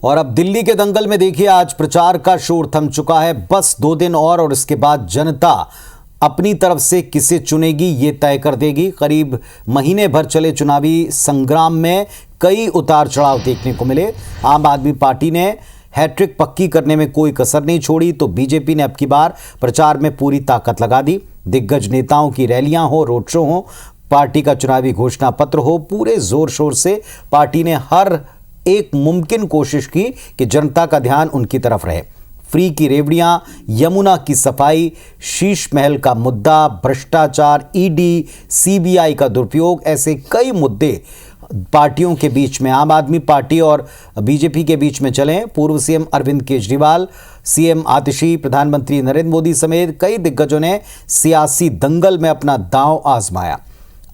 और अब दिल्ली के दंगल में देखिए, आज प्रचार का शोर थम चुका है। बस 2 दिन और इसके बाद जनता अपनी तरफ से किसे चुनेगी ये तय कर देगी। करीब महीने भर चले चुनावी संग्राम में कई उतार चढ़ाव देखने को मिले। आम आदमी पार्टी ने हैट्रिक पक्की करने में कोई कसर नहीं छोड़ी, तो बीजेपी ने अब की बार प्रचार में पूरी ताकत लगा दी। दिग्गज नेताओं की रैलियां हो, रोड शो हो, पार्टी का चुनावी घोषणा पत्र हो, पूरे जोर शोर से पार्टी ने हर एक मुमकिन कोशिश की कि जनता का ध्यान उनकी तरफ रहे। फ्री की रेवड़ियां, यमुना की सफाई, शीश महल का मुद्दा, भ्रष्टाचार, ईडी, सीबीआई का दुरुपयोग, ऐसे कई मुद्दे पार्टियों के बीच में, आम आदमी पार्टी और बीजेपी के बीच में चले। पूर्व सीएम अरविंद केजरीवाल, सीएम आतिशी, प्रधानमंत्री नरेंद्र मोदी समेत कई दिग्गजों ने सियासी दंगल में अपना दांव आजमाया।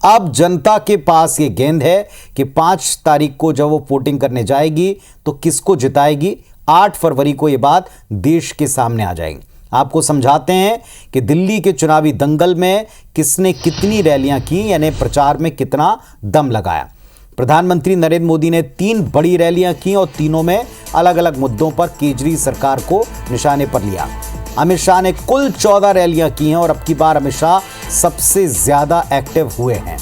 अब जनता के पास ये गेंद है कि 5 तारीख को जब वो वोटिंग करने जाएगी तो किसको जिताएगी। 8 फरवरी को ये बात देश के सामने आ जाएगी। आपको समझाते हैं कि दिल्ली के चुनावी दंगल में किसने कितनी रैलियां की, यानी प्रचार में कितना दम लगाया। प्रधानमंत्री नरेंद्र मोदी ने 3 बड़ी रैलियां की और तीनों में अलग अलग मुद्दों पर केजरी सरकार को निशाने पर लिया। अमित शाह ने कुल 14 रैलियां की हैं और अब की बार अमित शाह सबसे ज्यादा एक्टिव हुए हैं।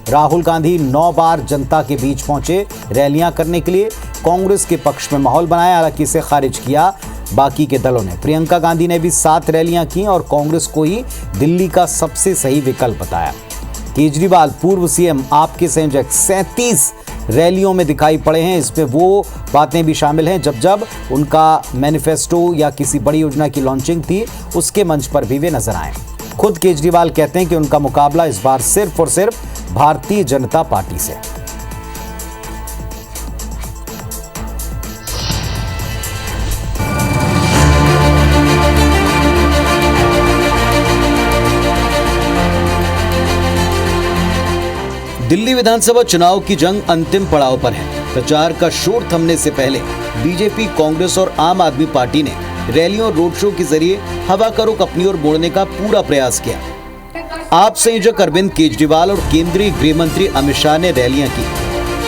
राहुल गांधी 9 बार जनता के बीच पहुंचे रैलियां करने के लिए। कांग्रेस के पक्ष में माहौल बनाया, हालांकि इसे खारिज किया बाकी के दलों ने। प्रियंका गांधी ने भी 7 रैलियां की और कांग्रेस को ही दिल्ली का सबसे सही विकल्प बताया। केजरीवाल, पूर्व सीएम, आपके संयोजक 37 रैलियों में दिखाई पड़े हैं। इसमें वो बातें भी शामिल हैं जब उनका मैनिफेस्टो या किसी बड़ी योजना की लॉन्चिंग थी, उसके मंच पर भी वे नजर आए। खुद केजरीवाल कहते हैं कि उनका मुकाबला इस बार सिर्फ और सिर्फ भारतीय जनता पार्टी से। दिल्ली विधानसभा चुनाव की जंग अंतिम पड़ाव पर है। प्रचार का शोर थमने से पहले बीजेपी, कांग्रेस और आम आदमी पार्टी ने रैलियों और रोड शो के जरिए हवा का रुख अपनी ओर मोड़ने का पूरा प्रयास किया। आप संयोजक अरविंद केजरीवाल और केंद्रीय गृह मंत्री अमित शाह ने रैलियां की।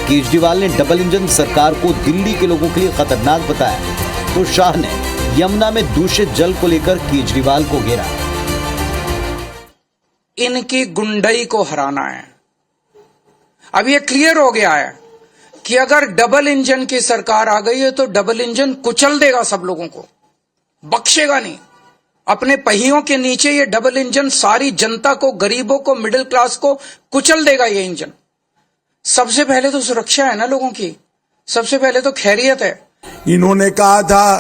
केजरीवाल ने डबल इंजन सरकार को दिल्ली के लोगों के लिए खतरनाक बताया, तो शाह ने यमुना में दूषित जल को लेकर केजरीवाल को घेरा। इनकी गुंडई को हराना है। अब ये क्लियर हो गया है कि अगर डबल इंजन की सरकार आ गई है तो डबल इंजन कुचल देगा, सब लोगों को बख्शेगा नहीं। अपने पहियों के नीचे ये डबल इंजन सारी जनता को, गरीबों को, मिडिल क्लास को कुचल देगा। ये इंजन सबसे पहले तो सुरक्षा है ना लोगों की, सबसे पहले तो खैरियत है। इन्होंने कहा था,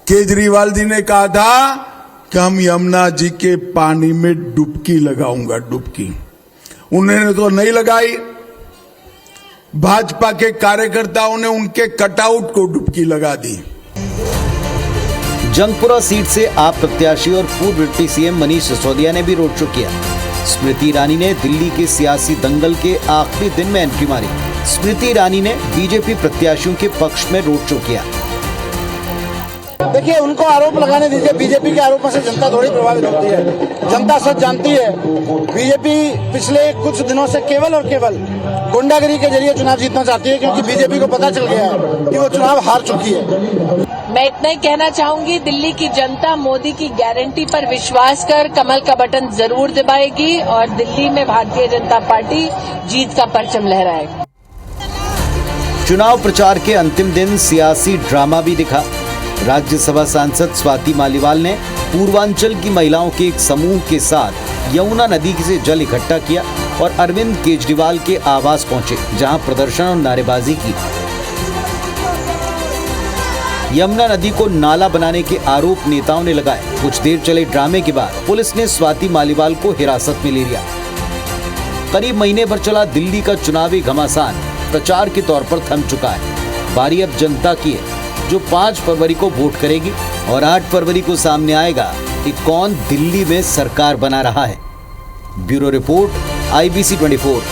केजरीवाल जी ने कहा था कि हम यमुना जी के पानी में डुबकी लगाऊंगा, डुबकी। उन्होंने तो नहीं लगाई। भाजपा के कार्यकर्ताओं ने उनके कटआउट को डुबकी लगा दी। जंगपुरा सीट से आप प्रत्याशी और पूर्व डिप्टी सीएम मनीष सिसोदिया ने भी रोड शो किया। स्मृति ईरानी ने दिल्ली के सियासी दंगल के आखिरी दिन में एंट्री मारी। स्मृति ईरानी ने बीजेपी प्रत्याशियों के पक्ष में रोड शो किया। देखिए, उनको आरोप लगाने दीजिए। बीजेपी के आरोपों से जनता थोड़ी प्रभावित होती है। जनता सच जानती है। बीजेपी पिछले कुछ दिनों से केवल और केवल गुंडागिरी के जरिए चुनाव जीतना चाहती है, क्योंकि बीजेपी को पता चल गया है कि वो चुनाव हार चुकी है। मैं इतना ही कहना चाहूंगी, दिल्ली की जनता मोदी की गारंटी पर विश्वास कर कमल का बटन जरूर दबाएगी और दिल्ली में भारतीय जनता पार्टी जीत का परचम लहराएगी। चुनाव प्रचार के अंतिम दिन सियासी ड्रामा भी दिखा। राज्यसभा सांसद स्वाति मालीवाल ने पूर्वांचल की महिलाओं के एक समूह के साथ यमुना नदी से जल इकट्ठा किया और अरविंद केजरीवाल के आवास पहुंचे, जहां प्रदर्शन और नारेबाजी की। यमुना नदी को नाला बनाने के आरोप नेताओं ने लगाए। कुछ देर चले ड्रामे के बाद पुलिस ने स्वाति मालीवाल को हिरासत में ले लिया। करीब महीने भर चला दिल्ली का चुनावी घमासान प्रचार के तौर पर थम चुका है। बारी अब जनता की है, जो 5 फरवरी को वोट करेगी और 8 फरवरी को सामने आएगा कि कौन दिल्ली में सरकार बना रहा है। Bureau report, IBC 24।